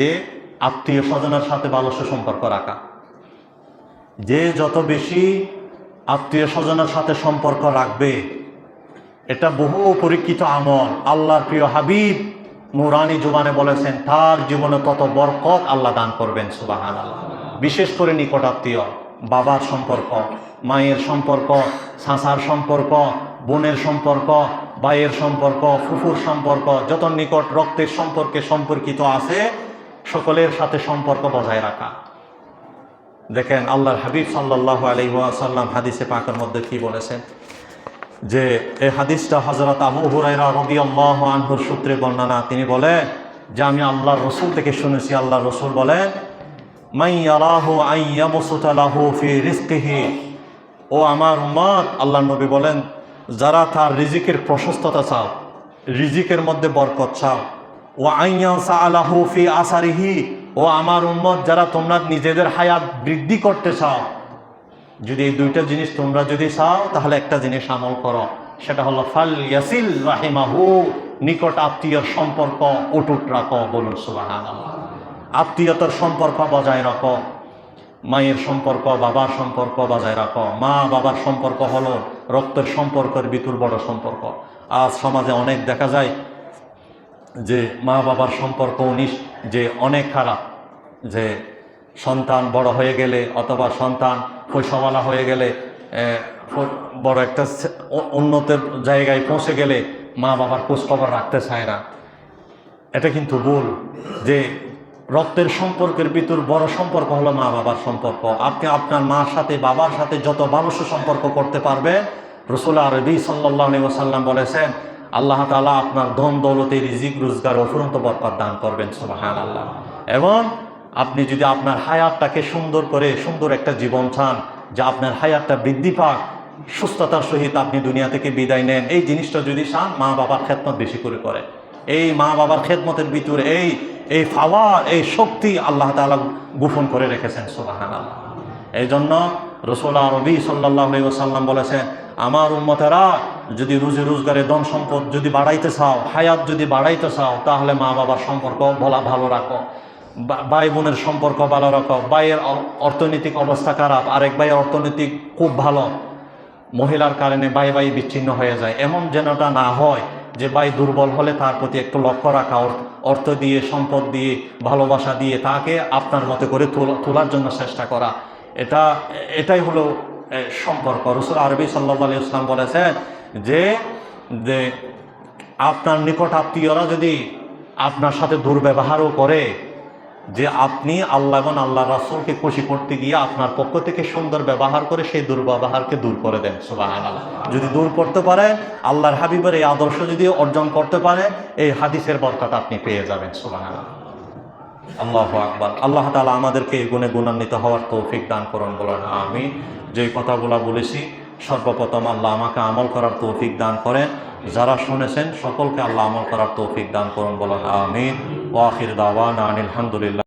যে আত্মীয় স্বজনের সাথে ভালো সুসম্পর্ক রাখা। যে যত বেশি আত্মীয় স্বজনের সাথে সম্পর্ক রাখবে, এটা বহু পরীক্ষিত আমল। আল্লাহর প্রিয় হাবিব নুরানি জুবানে বলেছেন তার জীবনে তত বরকত আল্লাহ দান করবেন। সুবহানাল্লাহ। বিশেষ করে নিকট আত্মীয়, বাবার সম্পর্ক, মায়ের সম্পর্ক, চাচার সম্পর্ক, বোনের সম্পর্ক, ভাইয়ের সম্পর্ক, ফুফুর সম্পর্ক, যত নিকট রক্তের সম্পর্কে সম্পর্কিত আছে সকলের সাথে সম্পর্ক বজায় রাখা। দেখেন আল্লাহর হাবিব সাল্লাল্লাহু আলাইহি ওয়াসাল্লাম হাদিসে পাকের মধ্যে কি বলেছেন, যে এই হাদিসটা হযরত আবু হুরায়রা রাদিয়াল্লাহু আনহুর সূত্রে বর্ণনা। তিনি বলেন যে আমি আল্লাহর রাসূল থেকে শুনেছি, আল্লাহর রাসূল বলেন মান ইয়ারাহু আন ইয়াবসুতা লাহু ফি রিজকিহি, ও আমার উম্মত, আল্লাহর নবী বলেন যারা তার রিজিকের প্রশস্ততা চাও, রিজিকের মধ্যে বরকত চাও, ও আন ইয়াসালাহু ফি আসারিহি, ও আমার উম্মত যারা তোমরা নিজেদের হায়াত বৃদ্ধি করতে চাও, যদি এই দুইটা জিনিস তোমরা যদি চাও তাহলে একটা জিনিস আমল করো, সেটা হলো ফাল ইয়াসিল রাহিমাহু, নিকট আত্মীয়র সম্পর্ক অটুট রাখো। বলুন সুবহানাল্লাহ। আত্মীয়তার সম্পর্ক বজায় রাখো, মায়ের সম্পর্ক, বাবার সম্পর্ক বজায় রাখো। মা বাবার সম্পর্ক হলো রক্তের সম্পর্কের ভিতর বড় সম্পর্ক। আজ সমাজে অনেক দেখা যায় যে মা বাবার সম্পর্ক যে অনেক খারাপ, যে সন্তান বড় হয়ে গেলে অথবা সন্তান পয়সাওয়ালা হয়ে গেলে, বড় একটা উন্নতের জায়গায় পৌঁছে গেলে মা বাবার খোঁজখবর রাখতে চায় না। এটা কিন্তু ভুল। যে রক্তের সম্পর্কের ভিতর বড় সম্পর্ক হলো মা বাবার সম্পর্ক। আপনি আপনার মার সাথে বাবার সাথে যত ভালো সুসম্পর্ক করতে পারবেন, রাসূল আরবি সাল্লাল্লাহু আলাইহি ওয়াসাল্লাম বলেছেন আল্লাহ তাআলা আপনার ধন দৌলতে রিজিক রোজগার অফুরন্ত বরকত দান করবেন। সুবহানাল্লাহ। এবং আপনি যদি আপনার হায়াতটাকে সুন্দর করে সুন্দর একটা জীবন চান, যে আপনার হায়াতটা বৃদ্ধি পাক, সুস্থতার সহিত আপনি দুনিয়া থেকে বিদায় নেন, এই জিনিসটা যদি চান, মা বাবার খেদমত বেশি করে করে। এই মা বাবার খেদমতের ভিতরে এই পাওয়ার, এই শক্তি আল্লাহ তাআলা গোপন করে রেখেছেন। সুবহানাল্লাহ। এই জন্য রাসূল আরবি সাল্লাল্লাহু আলাইহি ওয়াসাল্লাম বলেছেন আমার উম্মতেরা যদি রুজি রোজগারে ধন সম্পদ যদি বাড়াইতে চাও, হায়াত যদি বাড়াইতে চাও, তাহলে মা বাবার সম্পর্ক ভালো রাখো, ভাই বোনের সম্পর্ক ভালো রাখো। ভাইয়ের অর্থনৈতিক অবস্থা খারাপ, আরেক ভাইয়ের অর্থনৈতিক খুব ভালো, মহিলার কারণে ভাই বিচ্ছিন্ন হয়ে যায়, এমন যেনটা না হয়। যে ভাই দুর্বল হলে তার প্রতি একটু লক্ষ্য রাখা, অর্থ দিয়ে, সম্পদ দিয়ে, ভালোবাসা দিয়ে তাকে আপনার মতো করে তোলার জন্য চেষ্টা করা, এটাই হলো সম্পর্ক। রাসূল আরবি সাল্লাল্লাহু আলাইহি ওয়াসাল্লাম বলেছেন যে আপনার নিকট আত্মীয়রা যদি আপনার সাথে দুর্ব্যবহারও করে, যে আপনি আল্লাহ এবং আল্লাহ রাসূলকে খুশি করতে গিয়ে আপনার পক্ষ থেকে সুন্দর ব্যবহার করে সেই দুর্ব্যবহারকে দূর করে দেন। সুবহানাল্লাহ। যদি দূর করতে পারে, আল্লাহর হাবিবের এই আদর্শ যদি অর্জন করতে পারে, এই হাদিসের বরকত আপনি পেয়ে যাবেন। সুবহানাল্লাহ। আল্লাহু আকবার। আল্লাহ তাআলা আমাদেরকে এই গুণে গুণান্বিত হওয়ার তৌফিক দান করুন। বলেন আমিন। যে কথাগুলো বলেছি সর্বপ্রথম আল্লাহ আমাকে আমল করার তৌফিক দান করেন, যারা শুনেছেন সকলকে আল্লাহ আমল করার তৌফিক দান করুন। বলেন আমিন। ওয়া আখির দাওয়ানা আনিল হামদুলিল্লাহ।